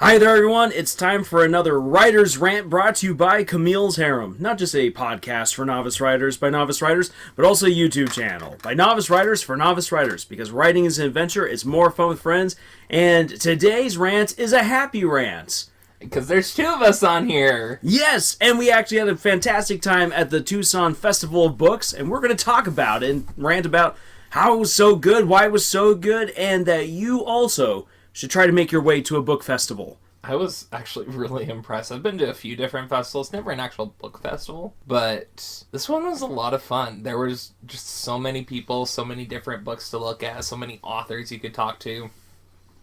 Hi there, everyone. It's time for another Writer's Rant brought to you by Camille's Harem. Not just a podcast for novice writers by novice writers, but also a YouTube channel by novice writers for novice writers. Because writing is an adventure, it's more fun with friends, and today's rant is a happy rant. Because there's two of us on here. Yes, and we actually had a fantastic time at the Tucson Festival of Books, and we're going to talk about it and rant about how it was so good, why it was so good, and that you also should try to make your way to a book festival. I was actually really impressed. I've been to a few different festivals, never an actual book festival, but this one was a lot of fun. There was just so many people, so many different books to look at, so many authors you could talk to.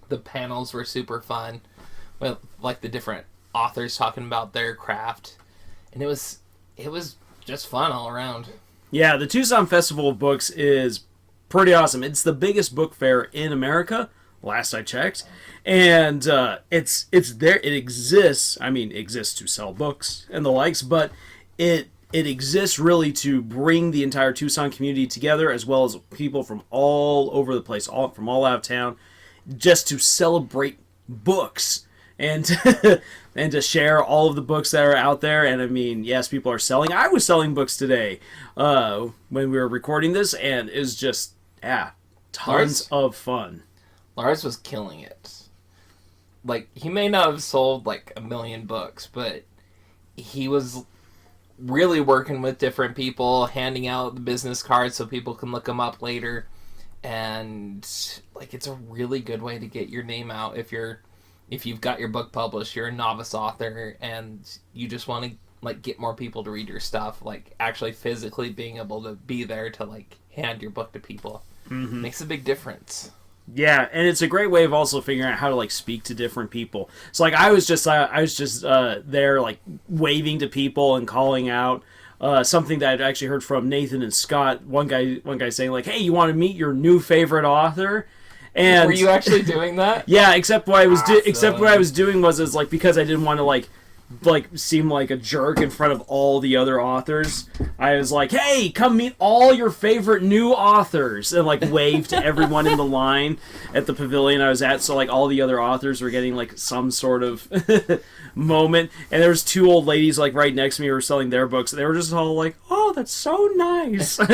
The panels were super fun, with like the different authors talking about their craft, and it was just fun all around. Yeah, the Tucson Festival of Books is pretty awesome. It's the biggest book fair in America, last I checked, and it's there. It exists. I mean, it exists to sell books and the likes, but it exists really to bring the entire Tucson community together, as well as people from all over the place, from all out of town, just to celebrate books and and to share all of the books that are out there. And I mean, yes, people are selling. I was selling books today when we were recording this, and it was just tons of fun. Lars was killing it. Like, he may not have sold, like, 1 million books, but he was really working with different people, handing out the business cards so people can look them up later. And, like, it's a really good way to get your name out if you've got your book published, you're a novice author, and you just want to, like, get more people to read your stuff. Like, actually physically being able to be there to, like, hand your book to people makes a big difference. Yeah, and it's a great way of also figuring out how to like speak to different people. So like I was just there like waving to people and calling out something that I'd actually heard from Nathan and Scott. One guy saying like, "Hey, you want to meet your new favorite author?" And were you actually doing that? Yeah, except what I was doing was like, because I didn't want to like seem like a jerk in front of all the other authors, I was like, "Hey, come meet all your favorite new authors," and like wave to everyone in the line at the pavilion I was at. So like all the other authors were getting like some sort of moment, and there was two old ladies like right next to me who were selling their books, and they were just all like, "Oh, that's so nice." You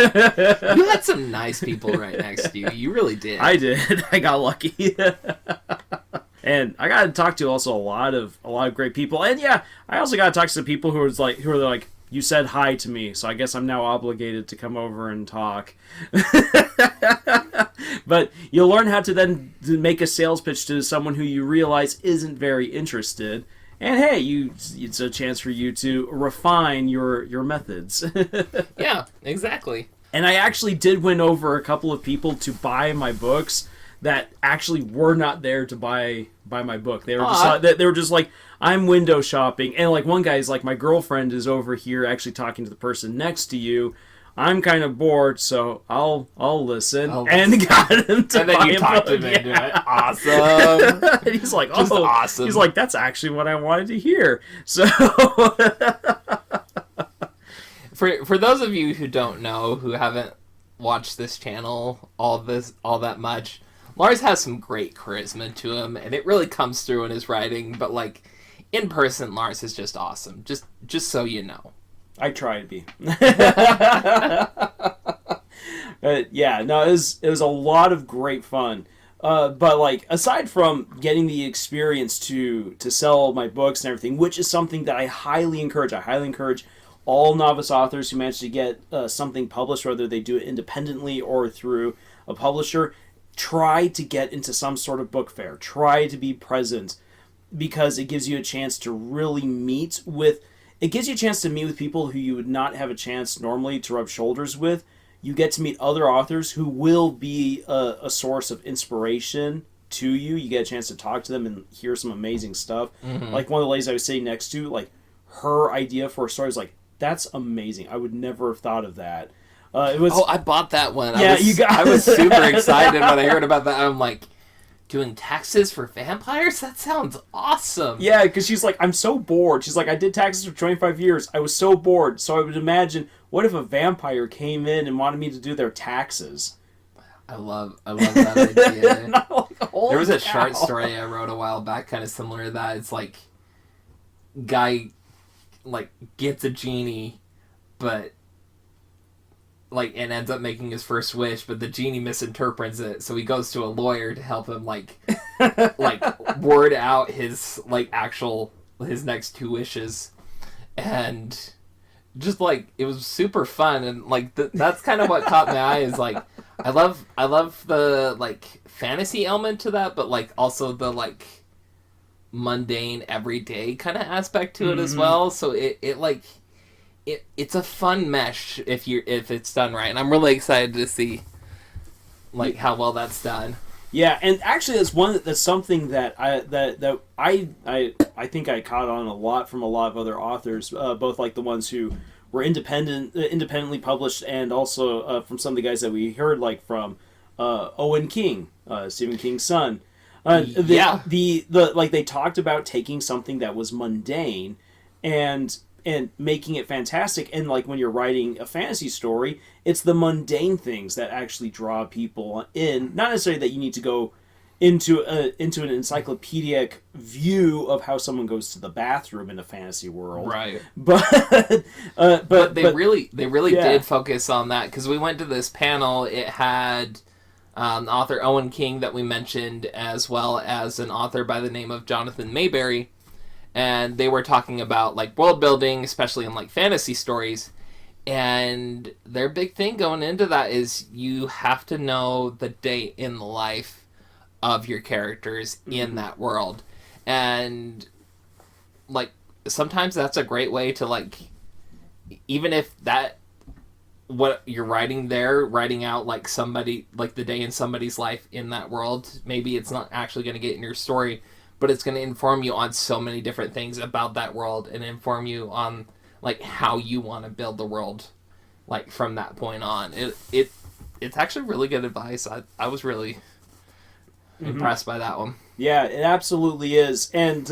had some nice people right next to you. You really did. I did. I got lucky. And I got to talk to also a lot of great people. And yeah, I also got to talk to people who are like, "You said hi to me, so I guess I'm now obligated to come over and talk." But you'll learn how to then make a sales pitch to someone who you realize isn't very interested. And hey, it's a chance for you to refine your methods. Yeah, exactly. And I actually did win over a couple of people to buy my books that actually were not there to buy my book. They were just like, "I'm window shopping," and like one guy's like, "My girlfriend is over here actually talking to the person next to you. I'm kind of bored, so I'll listen." And got him to buy a book. And then you talked him into it. Awesome. And he's like, just awesome. He's like, "That's actually what I wanted to hear." So for those of you who don't know, who haven't watched this channel all that much, Lars has some great charisma to him, and it really comes through in his writing. But like in person, Lars is just awesome. Just so you know. I try to be. But yeah, no, it was a lot of great fun. But like aside from getting the experience to sell my books and everything, which is something that I highly encourage all novice authors who manage to get something published, whether they do it independently or through a publisher, try to get into some sort of book fair. Try to be present, because it gives you a chance to really meet with people who you would not have a chance normally to rub shoulders with. You get to meet other authors who will be a source of inspiration to you. You get a chance to talk to them and hear some amazing stuff. Mm-hmm. Like one of the ladies I was sitting next to, like her idea for a story was like, "That's amazing. I would never have thought of that." It was. Oh, I bought that one. Yeah, I was super excited when I heard about that. I'm like, doing taxes for vampires? That sounds awesome. Yeah, because she's like, "I'm so bored." She's like, "I did taxes for 25 years. I was so bored. So I would imagine, what if a vampire came in and wanted me to do their taxes?" I love that idea. And I'm like, There was a cow. short story I wrote a while back, kind of similar to that. It's like, guy, like, gets a genie, but, like, and ends up making his first wish, but the genie misinterprets it, so he goes to a lawyer to help him, like, word out his, like, his next 2 wishes. And just, like, it was super fun, and, like, that's kind of what caught my eye, is, like, I love the, like, fantasy element to that, but, like, also the, like, mundane, everyday kind of aspect to it as well, so it's a fun mesh if it's done right, and I'm really excited to see, like, how well that's done. Yeah, and actually, that's something that I think I caught on a lot from a lot of other authors, both like the ones who were independently published, and also from some of the guys that we heard, like from Owen King, Stephen King's son. Like they talked about taking something that was mundane and making it fantastic. And like when you're writing a fantasy story, it's the mundane things that actually draw people in. Not necessarily that you need to go into an encyclopedic view of how someone goes to the bathroom in a fantasy world, right? But they really did focus on that, because we went to this panel. It had author Owen King that we mentioned, as well as an author by the name of Jonathan Mayberry. And they were talking about, like, world building, especially in, like, fantasy stories. And their big thing going into that is you have to know the date in the life of your characters in that world. And, like, sometimes that's a great way to, like, even if that, what you're writing out, like, somebody, like, the day in somebody's life in that world, maybe it's not actually going to get in your story, but it's going to inform you on so many different things about that world, and inform you on, like, how you want to build the world, like, from that point on. It's actually really good advice. I was really impressed by that one. Yeah, it absolutely is. And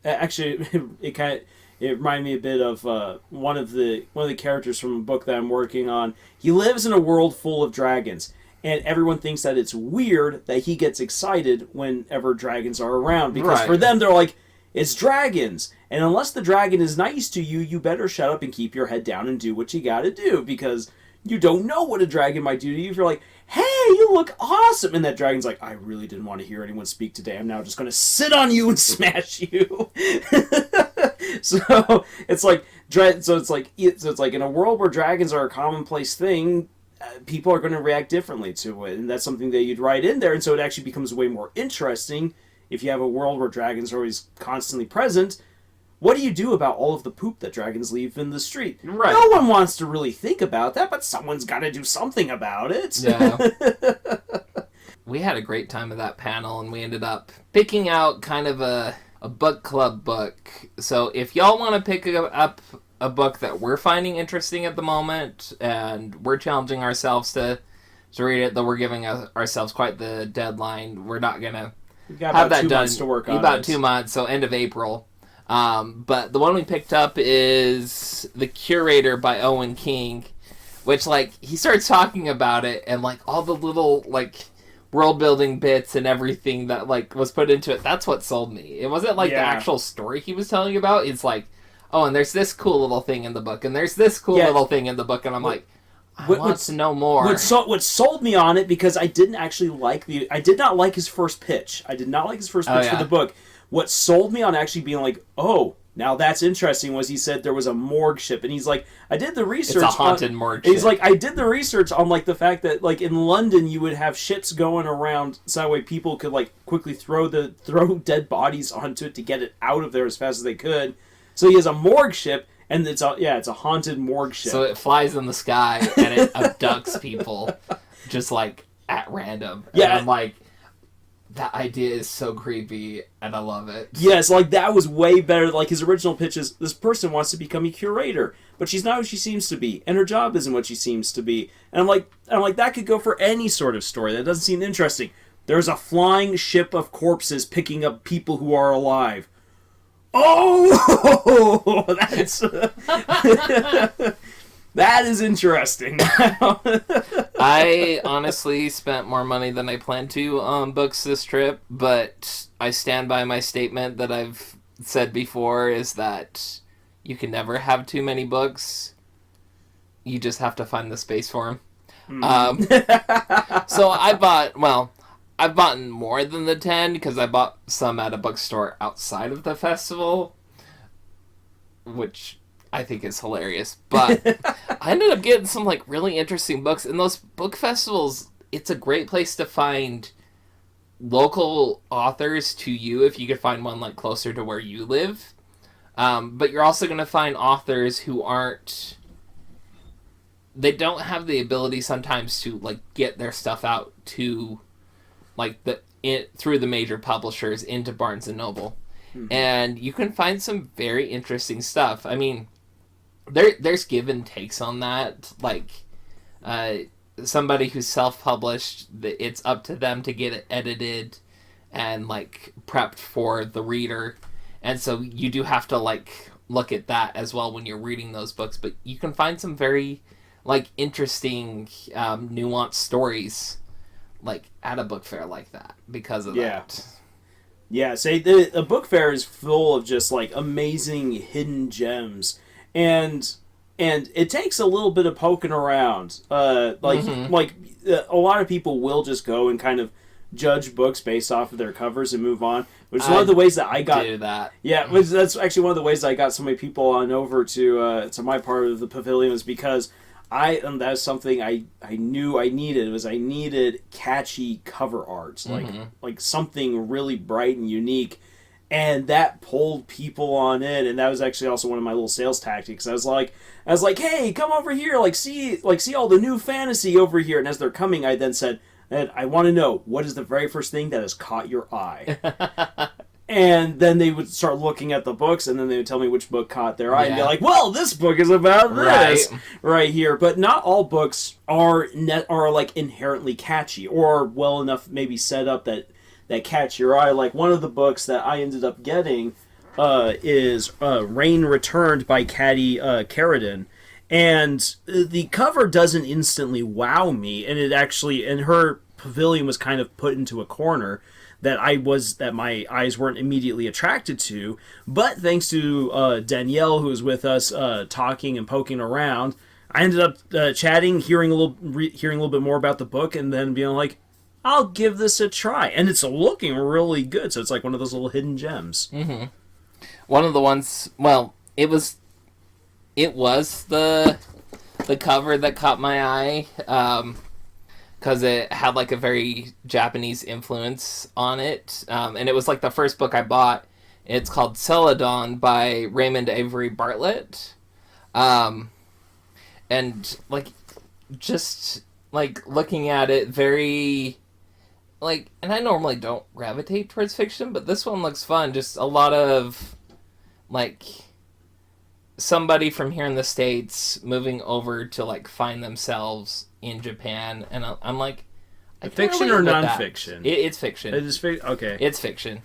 actually, it reminded me a bit of one of the characters from a book that I'm working on. He lives in a world full of dragons, and everyone thinks that it's weird that he gets excited whenever dragons are around, because for them, they're like, it's dragons, and unless the dragon is nice to you, you better shut up and keep your head down and do what you gotta do, because you don't know what a dragon might do to you. If you're like, hey, you look awesome, and that dragon's like, I really didn't want to hear anyone speak today, I'm now just gonna sit on you and smash you. So it's like in a world where dragons are a commonplace thing, people are going to react differently to it, and that's something that you'd write in there, and so it actually becomes way more interesting if you have a world where dragons are always constantly present. What do you do about all of the poop that dragons leave in the street? Right. No one wants to really think about that, but someone's got to do something about it. Yeah. We had a great time at that panel, and we ended up picking out kind of a book club book. So if y'all want to pick up a book that we're finding interesting at the moment, and we're challenging ourselves to read it, though we're giving ourselves quite the deadline. We're not going to have that 2 done months to work on about it. 2 months, so end of April. But the one we picked up is The Curator by Owen King, which, like, he starts talking about it, and, like, all the little, like, world-building bits and everything that, like, was put into it, that's what sold me. It wasn't, like, the actual story he was telling about. It's like, oh, and there's this cool little thing in the book, and there's this cool little thing in the book, and I'm like, I want to know more. What sold me on it, because I did not like his first pitch. I did not like his first pitch for the book. What sold me on actually being like, oh, now that's interesting, was he said there was a morgue ship, and he's like, I did the research. It's a haunted morgue ship. He's like, I did the research on, like, the fact that, like, in London you would have ships going around so that way people could, like, quickly throw dead bodies onto it to get it out of there as fast as they could. So he has a morgue ship, and it's a haunted morgue ship. So it flies in the sky and it abducts people just, like, at random. And I'm like, that idea is so creepy, and I love it. Yes, like, that was way better. Like, his original pitch is, this person wants to become a curator, but she's not who she seems to be, and her job isn't what she seems to be. And I'm like, that could go for any sort of story. That doesn't seem interesting. There's a flying ship of corpses picking up people who are alive. Oh, that's That is interesting. I honestly spent more money than I planned to on books this trip, but I stand by my statement that I've said before, is that you can never have too many books. You just have to find the space for them. So I've bought more than the 10 because I bought some at a bookstore outside of the festival, which I think is hilarious. But I ended up getting some like really interesting books. And those book festivals, it's a great place to find local authors to you if you could find one like closer to where you live. But you're also going to find authors who they don't have the ability sometimes to like get their stuff out to like through the major publishers into Barnes and Noble. Mm-hmm. And you can find some very interesting stuff. I mean, there's give and takes on that. Like, somebody who's self-published, it's up to them to get it edited and like prepped for the reader. And so you do have to like look at that as well when you're reading those books. But you can find some very like interesting, nuanced stories like at a book fair like that because of that. Yeah, say a book fair is full of just like amazing hidden gems, and it takes a little bit of poking around. A lot of people will just go and kind of judge books based off of their covers and move on, which is one of the ways that I got. Do that. Yeah, that's actually one of the ways I got so many people on over to my part of the pavilion, was because that's something I knew I needed. I needed catchy cover art, like something really bright and unique, and that pulled people on in. And that was actually also one of my little sales tactics. I was like, hey, come over here, see all the new fantasy over here. And as they're coming, I then said, and I want to know, what is the very first thing that has caught your eye? And then they would start looking at the books, and then they would tell me which book caught their eye, and be like, well, this book is about this right here. But not all books are like inherently catchy or well enough maybe set up that catch your eye. Like one of the books that I ended up getting is Rain Returned by Caddy Carradine. And the cover doesn't instantly wow me, and it actually, and her pavilion was kind of put into a corner that my eyes weren't immediately attracted to. But thanks to Danielle, who was with us, talking and poking around, I ended up chatting, hearing a little bit more about the book, and then being like, I'll give this a try. And it's looking really good, so it's like one of those little hidden gems. Mm-hmm. One of the ones, well, it was the cover that caught my eye, because it had like a very Japanese influence on it, and it was like the first book I bought. It's called Celadon by Raymond Avery Bartlett, and like just like looking at it, very like, and I normally don't gravitate towards fiction, but this one looks fun. Just a lot of like somebody from here in the States moving over to like find themselves in Japan, and I'm like, fiction or nonfiction? It's fiction. It is fiction. Okay, it's fiction.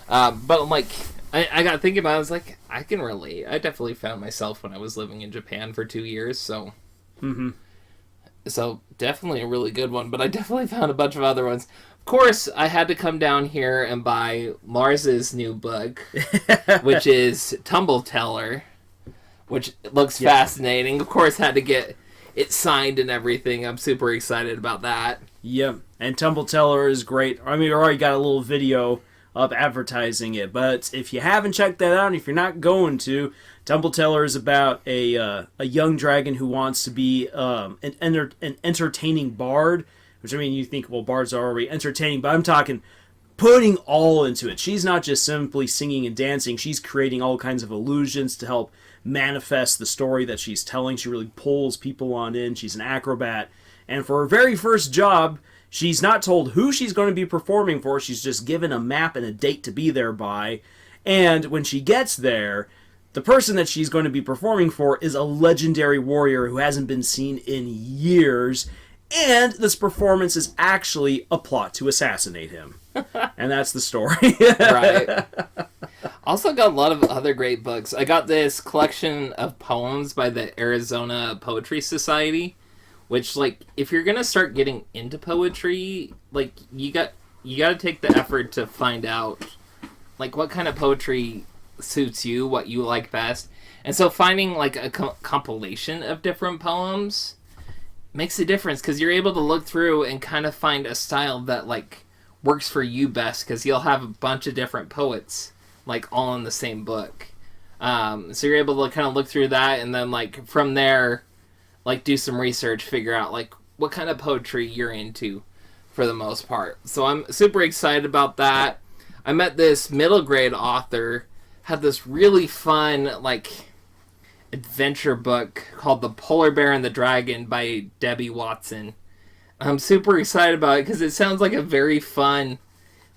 But like, I got thinking about it. I was like, I can relate. I definitely found myself when I was living in Japan for 2 years. So, so definitely a really good one. But I definitely found a bunch of other ones. Of course, I had to come down here and buy Lars's new book, which is Tumble Teller, which looks fascinating. Of course, had to get it signed and everything. I'm super excited about that. Yep, and Tumble Teller is great. I mean, we already got a little video up advertising it, but if you haven't checked that out, if you're not going to, Tumble Teller is about a young dragon who wants to be an entertaining bard, which, I mean, you think, well, bards are already entertaining, but I'm talking putting all into it. She's not just simply singing and dancing, she's creating all kinds of illusions to help manifest the story that she's telling. She really pulls people on in. She's an acrobat. And for her very first job, she's not told who she's going to be performing for. She's just given a map and a date to be there by. And when she gets there, the person that she's going to be performing for is a legendary warrior who hasn't been seen in years. And this performance is actually a plot to assassinate him. And that's the story. Right. Also got a lot of other great books. I got this collection of poems by the Arizona Poetry Society, which, like, if you're gonna start getting into poetry, like, you gotta take the effort to find out, like, what kind of poetry suits you, what you like best. And so finding, like, a compilation of different poems makes a difference, because you're able to look through and kind of find a style that, like, works for you best, because you'll have a bunch of different poets, like, all in the same book. So you're able to kind of look through that, and then, like, from there, like, do some research, figure out, like, what kind of poetry you're into for the most part. So I'm super excited about that. I met this middle grade author, had this really fun, like, adventure book called The Polar Bear and the Dragon by Debbie Watson. I'm super excited about it because it sounds like a very fun,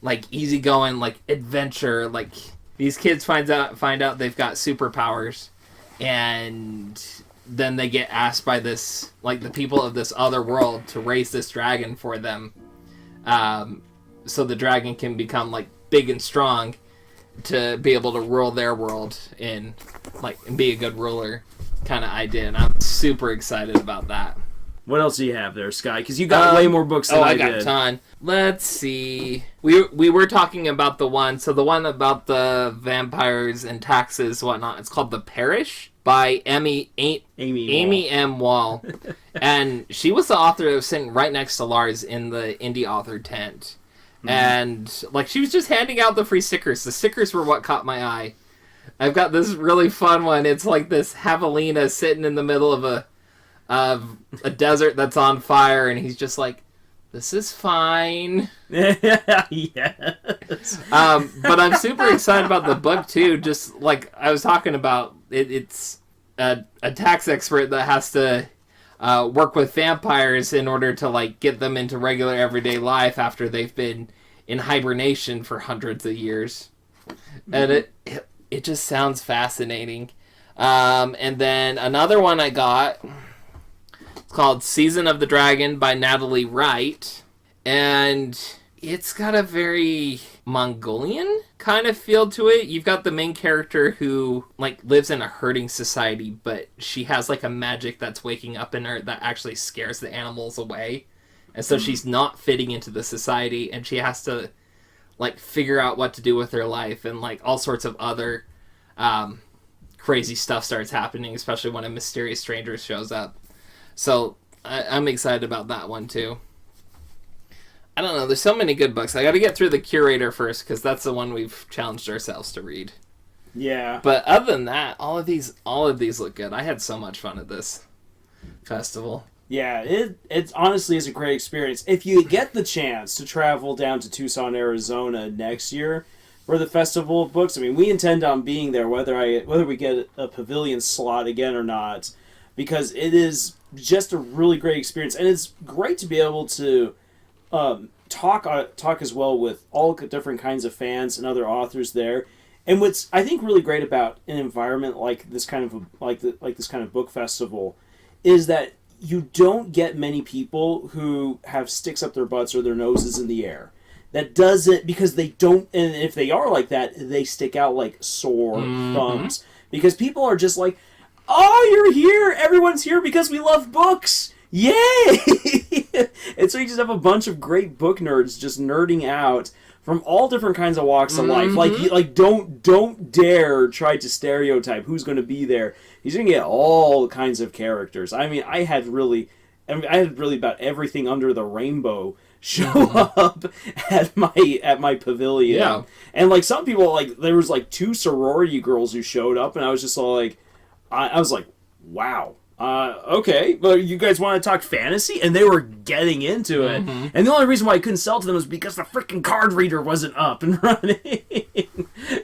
like, easygoing, like, adventure. Like, these kids find out they've got superpowers, and then they get asked by this, like, the people of this other world to raise this dragon for them, so the dragon can become, like, big and strong to be able to rule their world and be a good ruler kind of idea. And I'm super excited about that. What else do you have there, Sky? Because you got way more books than I did. I got a ton. Let's see. We were talking about the one about the vampires and taxes, whatnot. It's called The Parish by Amy M. Wall. And she was the author that was sitting right next to Lars in the indie author tent. And, like, she was just handing out the free stickers. The stickers were what caught my eye. I've got this really fun one. It's like this javelina sitting in the middle of a desert that's on fire, and he's just like, this is fine. Yes. But I'm super excited about the book, too. Just like I was talking about, it's a tax expert that has to work with vampires in order to, like, get them into regular everyday life after they've been in hibernation for hundreds of years. And it just sounds fascinating. And then another one I got, it's called Season of the Dragon by Natalie Wright. And it's got a very Mongolian kind of feel to it. You've got the main character who, like, lives in a herding society, but she has, like, a magic that's waking up in her that actually scares the animals away. And so she's not fitting into the society, and she has to, like, figure out what to do with her life, and, like, all sorts of other crazy stuff starts happening, especially when a mysterious stranger shows up. So I'm excited about that one, too. I don't know, there's so many good books. I gotta get through The Curator first, because that's the one we've challenged ourselves to read. Yeah. But other than that, all of these look good. I had so much fun at this festival. Yeah, it honestly is a great experience. If you get the chance to travel down to Tucson, Arizona next year for the Festival of Books, I mean, we intend on being there whether we get a pavilion slot again or not, because it is just a really great experience, and it's great to be able to talk as well with all different kinds of fans and other authors there. And what's I think really great about an environment like this kind of this kind of book festival is that you don't get many people who have sticks up their butts or their noses in the air. That doesn't, because they don't, and if they are like that, they stick out like sore thumbs. Because people are just like, oh, you're here! Everyone's here because we love books! Yay! And so you just have a bunch of great book nerds just nerding out from all different kinds of walks of life. Like don't dare try to stereotype who's going to be there. He's going to get all kinds of characters. I mean, I had really about everything under the rainbow show up at my pavilion. Yeah. And like some people, like there was like 2 sorority girls who showed up, and I was just all like, I was like, wow. Okay, but you guys want to talk fantasy? And they were getting into it. And the only reason why I couldn't sell to them was because the freaking card reader wasn't up and running.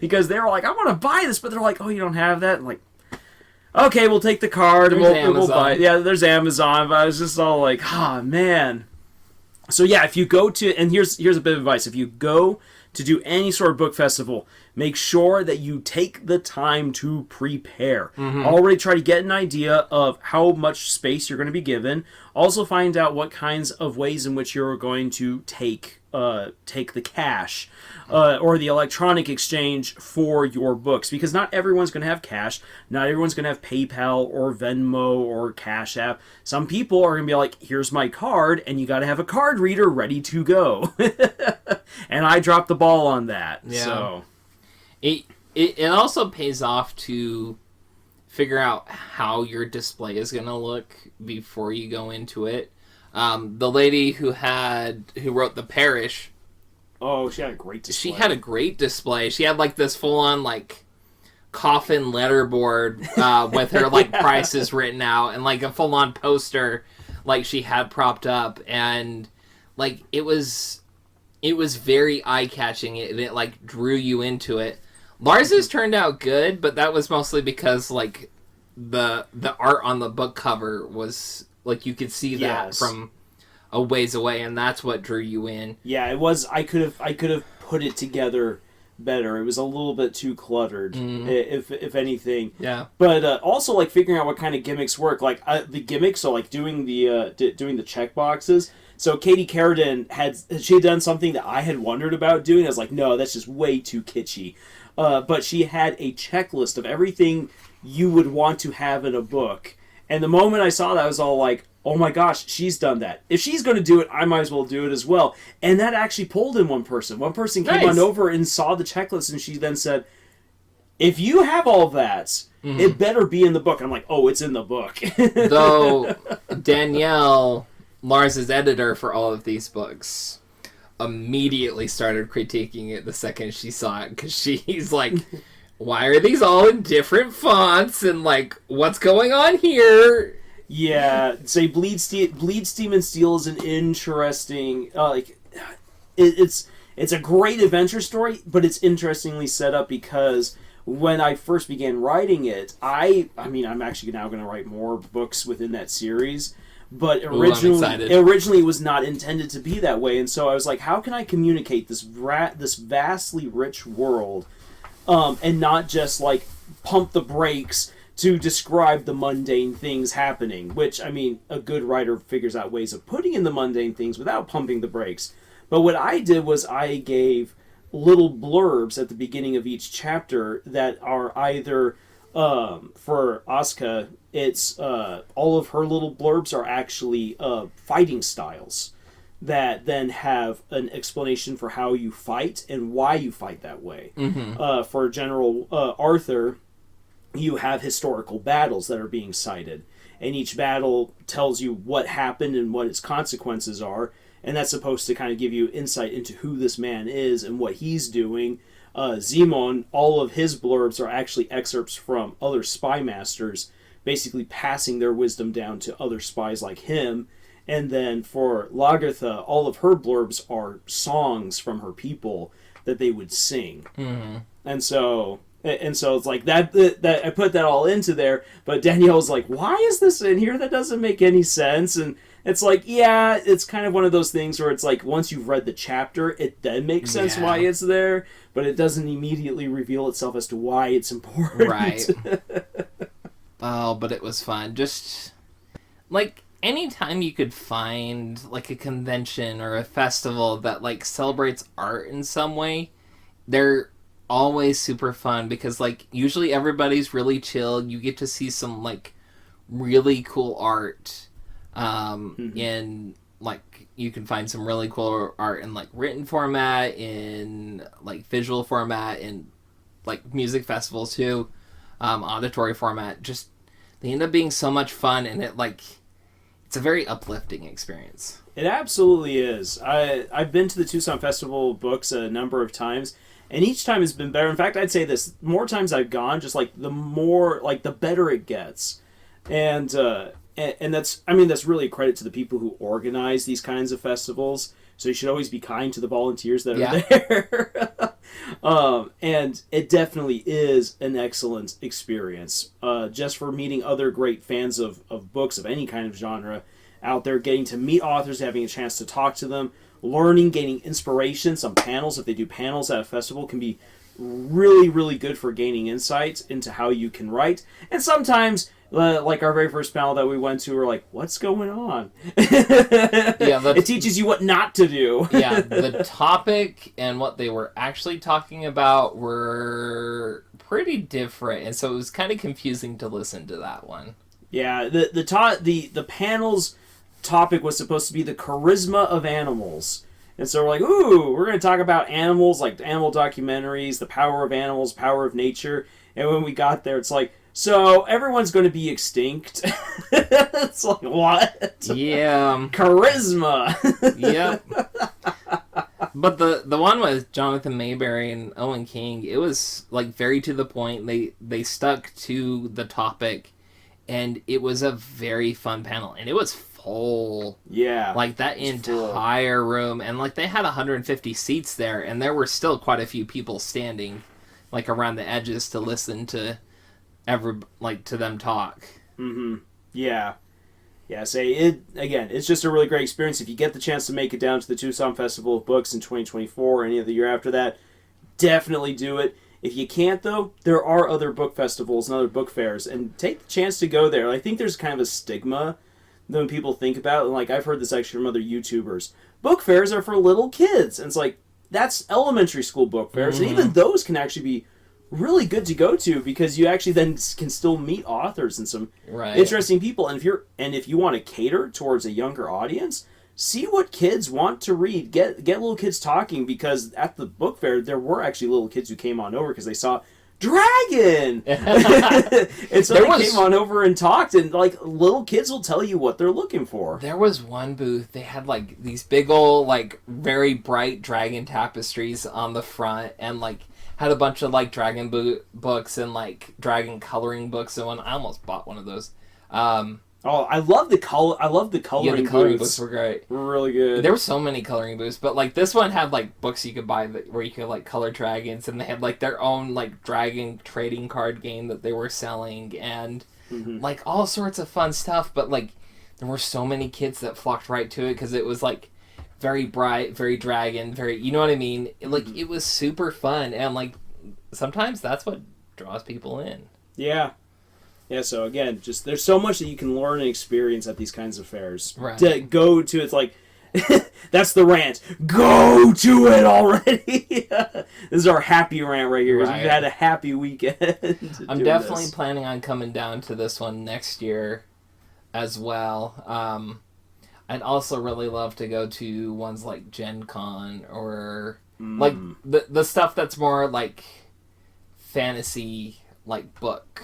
Because they were like, I want to buy this, but they're like, oh, you don't have that? And like, okay, we'll take the card and we'll buy it. Yeah, there's Amazon, but I was just all like, oh, man. So yeah, if you go to, and here's a bit of advice, if you go to do any sort of book festival, make sure that you take the time to prepare. Already try to get an idea of how much space you're going to be given. Also find out what kinds of ways in which you're going to take the cash or the electronic exchange for your books, because not everyone's going to have cash. Not everyone's going to have PayPal or Venmo or Cash App. Some people are going to be like, here's my card, and you got to have a card reader ready to go. And I dropped the ball on that. Yeah. So it also pays off to figure out how your display is going to look before you go into it. The lady who wrote The Parish, oh, she had a great display. She had a great display. She had like this full-on like coffin letterboard with her like prices written out, and like a full-on poster like she had propped up, and like it was very eye-catching. It like drew you into it. Lars's turned out good, but that was mostly because like the art on the book cover was like you could see that from a ways away, and that's what drew you in. Yeah, it was. I could have put it together better. It was a little bit too cluttered, if anything. Yeah. But also like figuring out what kind of gimmicks work. Like the gimmicks, so like doing the check boxes. So Katie Carradine had done something that I had wondered about doing. I was like, no, that's just way too kitschy. But she had a checklist of everything you would want to have in a book. And the moment I saw that, I was all like, oh my gosh, she's done that. If she's going to do it, I might as well do it as well. And that actually pulled in one person. One person came on over and saw the checklist, and she then said, if you have all that, it better be in the book. I'm like, oh, it's in the book. Though Danielle, Lars's editor for all of these books, immediately started critiquing it the second she saw it, because she's like, why are these all in different fonts, and like, what's going on here? Yeah, say Bleed Steam and Steel is an interesting it's a great adventure story, but it's interestingly set up because when I first began writing it, I mean I'm actually now going to write more books within that series, but originally it was not intended to be that way, and so I was like, how can I communicate this vastly rich world and not just like pump the brakes to describe the mundane things happening, which, I mean, a good writer figures out ways of putting in the mundane things without pumping the brakes. But what I did was I gave little blurbs at the beginning of each chapter that are either, for Asuka, it's, all of her little blurbs are actually fighting styles that then have an explanation for how you fight and why you fight that way. For General Arthur, you have historical battles that are being cited, and each battle tells you what happened and what its consequences are, and that's supposed to kind of give you insight into who this man is and what he's doing. Zimon, all of his blurbs are actually excerpts from other spy masters, basically passing their wisdom down to other spies like him. And then for Lagertha, all of her blurbs are songs from her people that they would sing. And so it's like that I put that all into there, but Danielle's like, why is this in here? That doesn't make any sense. And it's like, yeah, it's kind of one of those things where it's like, once you've read the chapter, it then makes sense why it's there, but it doesn't immediately reveal itself as to why it's important. Right. Oh, but it was fun. Just, like, anytime you could find, like, a convention or a festival that, like, celebrates art in some way, they're always super fun, because like usually everybody's really chill. You get to see some like really cool art in like you can find some really cool art in like written format, in like visual format, in like music festivals too, auditory format. Just they end up being so much fun, and it's a very uplifting experience. It absolutely is. I've been to the Tucson Festival of Books a number of times, and each time has been better. In fact, I'd say this, more times I've gone, just like the more, like the better it gets. And that's, I mean, that's really a credit to the people who organize these kinds of festivals. So you should always be kind to the volunteers that are there. And it definitely is an excellent experience. Just for meeting other great fans of books of any kind of genre out there, getting to meet authors, having a chance to talk to them, learning, gaining inspiration. Some panels, if they do panels at a festival, can be really, really good for gaining insights into how you can write. And sometimes, like our very first panel that we went to, we're like, what's going on? It teaches you what not to do. Yeah, the topic and what they were actually talking about were pretty different, and so it was kind of confusing to listen to that one. Yeah, the panel's topic was supposed to be the charisma of animals. And so we're like, ooh, we're going to talk about animals, like animal documentaries, the power of animals, power of nature. And when we got there, it's like, so everyone's going to be extinct. It's like, what? Yeah. Charisma. Yep. But the one with Jonathan Mayberry and Owen King, it was like very to the point. They stuck to the topic, and it was a very fun panel, and it was full. Yeah. Like that entire room, and like they had 150 seats there, and there were still quite a few people standing like around the edges to listen to to them talk. Mm-hmm. Yeah. Yeah, it's just a really great experience. If you get the chance to make it down to the Tucson Festival of Books in 2024 or any of the year after that, definitely do it. If you can't, though, there are other book festivals and other book fairs, and take the chance to go there. I think there's kind of a stigma that when people think about, and like I've heard this actually from other YouTubers, book fairs are for little kids, and it's like, that's elementary school book fairs, and even those can actually be really good to go to, because you actually then can still meet authors and some interesting people. And if you want to cater towards a younger audience, see what kids want to read. Get little kids talking, because at the book fair there were actually little kids who came on over because they saw Dragon, and so they came on over and talked. And like, little kids will tell you what they're looking for. There was one booth, they had like these big old like very bright dragon tapestries on the front, and like had a bunch of like dragon books and like dragon coloring books. And I almost bought one of those. I love the color. I love the coloring booths. Yeah, the coloring books were great. Really good. There were so many coloring booths, but like this one had like books you could buy where you could like color dragons, and they had like their own like dragon trading card game that they were selling, and like all sorts of fun stuff. But like there were so many kids that flocked right to it because it was like very bright, very dragon, very, you know what I mean? It was super fun, and like sometimes that's what draws people in. Yeah. Yeah, so again, just there's so much that you can learn and experience at these kinds of fairs. Right. To go to, it's like, that's the rant. Go to it already! This is our happy rant right here, because we've had a happy weekend. I'm definitely planning on coming down to this one next year as well. I'd also really love to go to ones like Gen Con, or like the stuff that's more like fantasy, like book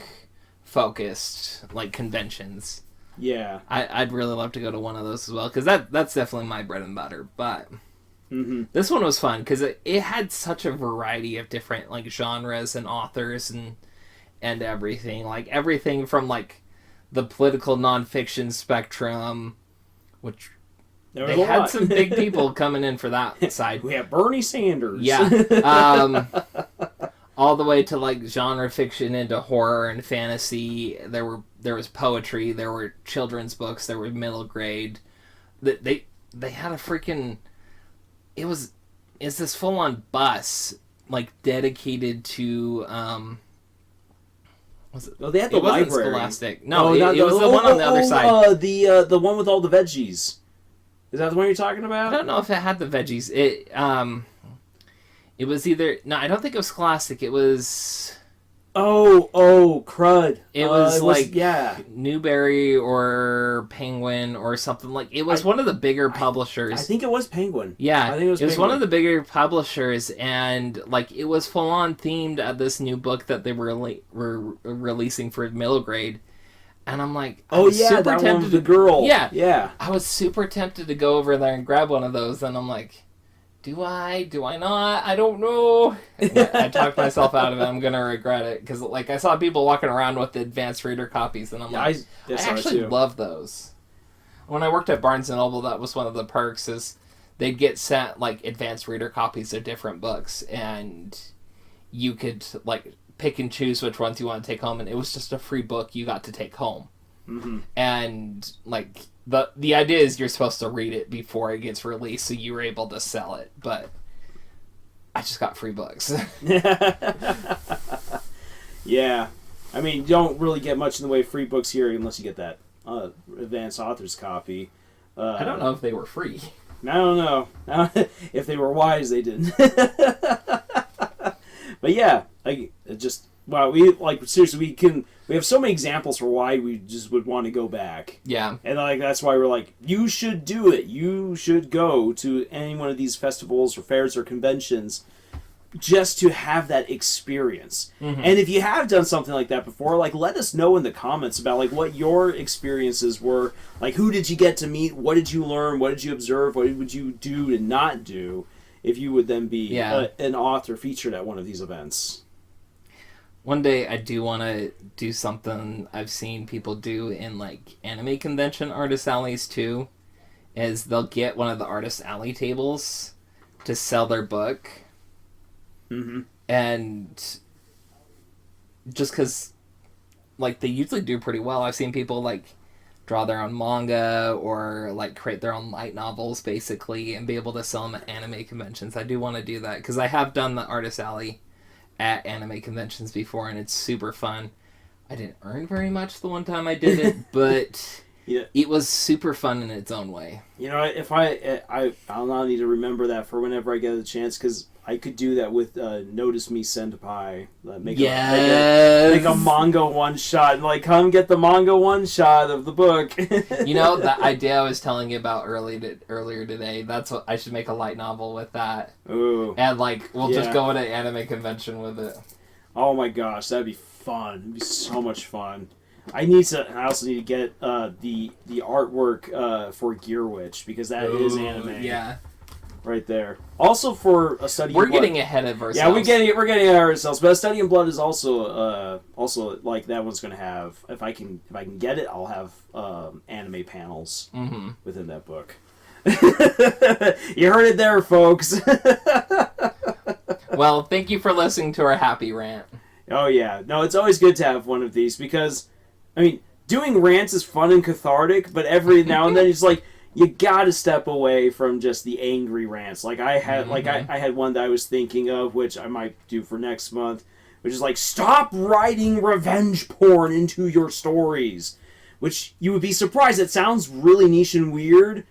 focused, like conventions. Yeah, I'd really love to go to one of those as well, because that's definitely my bread and butter. But this one was fun because it had such a variety of different like genres and authors and everything, like everything from like the political nonfiction spectrum, which they had some big people coming in for that side. We have Bernie Sanders. Yeah. All the way to like genre fiction into horror and fantasy. There was poetry, there were children's books, there were middle grade. They had a freaking it's this full on bus like dedicated to was it? Oh, they had the it wasn't library. Scholastic. No, it was the one on the other side. The one with all the veggies. Is that the one you're talking about? I don't know if it had the veggies. It was either... No, I don't think it was Scholastic. It was... Oh, crud. It was like Newbery or Penguin or something. Like, it was one of the bigger publishers. I think it was Penguin. Yeah, I think it was one of the bigger publishers, and like it was full on themed at this new book that they were releasing for middle grade. And I'm like, that one with the girl. Yeah. I was super tempted to go over there and grab one of those, and I'm like, do I not? I don't know. I talked myself out of it. I'm going to regret it. Because like, I saw people walking around with the advanced reader copies, and I'm like, I actually love those. When I worked at Barnes & Noble, that was one of the perks, is they'd get sent like advanced reader copies of different books, and you could like pick and choose which ones you want to take home, and it was just a free book you got to take home. And like the idea is you're supposed to read it before it gets released, so you were able to sell it. But I just got free books. Yeah. I mean, you don't really get much in the way of free books here unless you get that advanced author's copy. I don't know if they were free. I don't know. If they were wise, they didn't. But yeah, like just wow, we like seriously we have so many examples for why we just would want to go back. Yeah. And like that's why we're like, you should do it. You should go to any one of these festivals or fairs or conventions just to have that experience. Mm-hmm. And if you have done something like that before, like let us know in the comments about like what your experiences were. Like who did you get to meet? What did you learn? What did you observe? What would you do and not do if you would then be an author featured at one of these events? One day I do want to do something I've seen people do in like anime convention artist alleys too, is they'll get one of the artist alley tables to sell their book. Mm-hmm. And just because like they usually do pretty well. I've seen people like draw their own manga or like create their own light novels basically and be able to sell them at anime conventions. I do want to do that because I have done the artist alley at anime conventions before and it's super fun. I didn't earn very much the one time I did it, but it was super fun in its own way. You know, if I'll not need to remember that for whenever I get a chance because I could do that with Notice Me Senpai. Make a manga one-shot. Like, come get the manga one-shot of the book. You know, that idea I was telling you about earlier today, that's what I should make a light novel with that. Ooh. And, like, we'll just go to an anime convention with it. Oh my gosh, that'd be fun. It'd be so much fun. I also need to get the artwork for Gear Witch because that is anime. Yeah. Right there. Also for a study. We're getting ahead of ourselves. Yeah, we're getting ahead of ourselves. But a Study in Blood is also like that one's going to have. If I can get it, I'll have anime panels within that book. You heard it there, folks. Well, thank you for listening to our happy rant. Oh yeah, no, it's always good to have one of these because, I mean, doing rants is fun and cathartic, but every now and then it's like. You gotta step away from just the angry rants. Like I had, I had one that I was thinking of, which I might do for next month, which is like, stop writing revenge porn into your stories. Which you would be surprised. It sounds really niche and weird,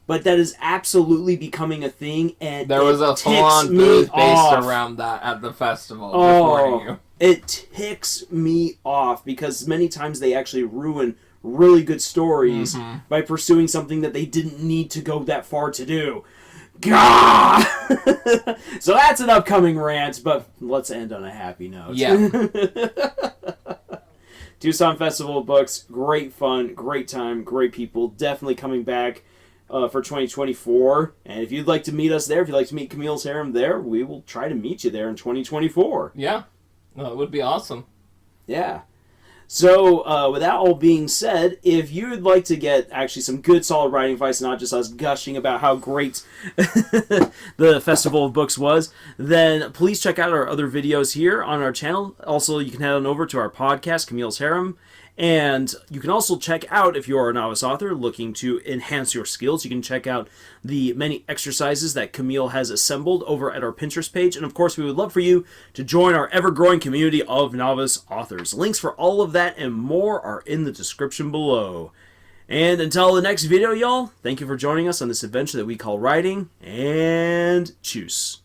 but that is absolutely becoming a thing. And there was a full-on booth based around that at the festival. Oh, it ticks me off because many times they actually ruin really good stories by pursuing something that they didn't need to go that far to do. Gah! So that's an upcoming rant, but let's end on a happy note. Yeah. Tucson Festival of Books, great fun, great time, great people. Definitely coming back for 2024. And if you'd like to meet us there, if you'd like to meet Camille's Harem there, we will try to meet you there in 2024. Yeah. No, it would be awesome. Yeah. So, with that all being said, if you'd like to get actually some good solid writing advice, not just us gushing about how great the Festival of Books was, then please check out our other videos here on our channel. Also, you can head on over to our podcast, Camille's Harem. And you can also check out, if you are a novice author looking to enhance your skills, you can check out the many exercises that Camille has assembled over at our Pinterest page. And of course, we would love for you to join our ever-growing community of novice authors. Links for all of that and more are in the description below. And until the next video, y'all, thank you for joining us on this adventure that we call writing, and tschüss.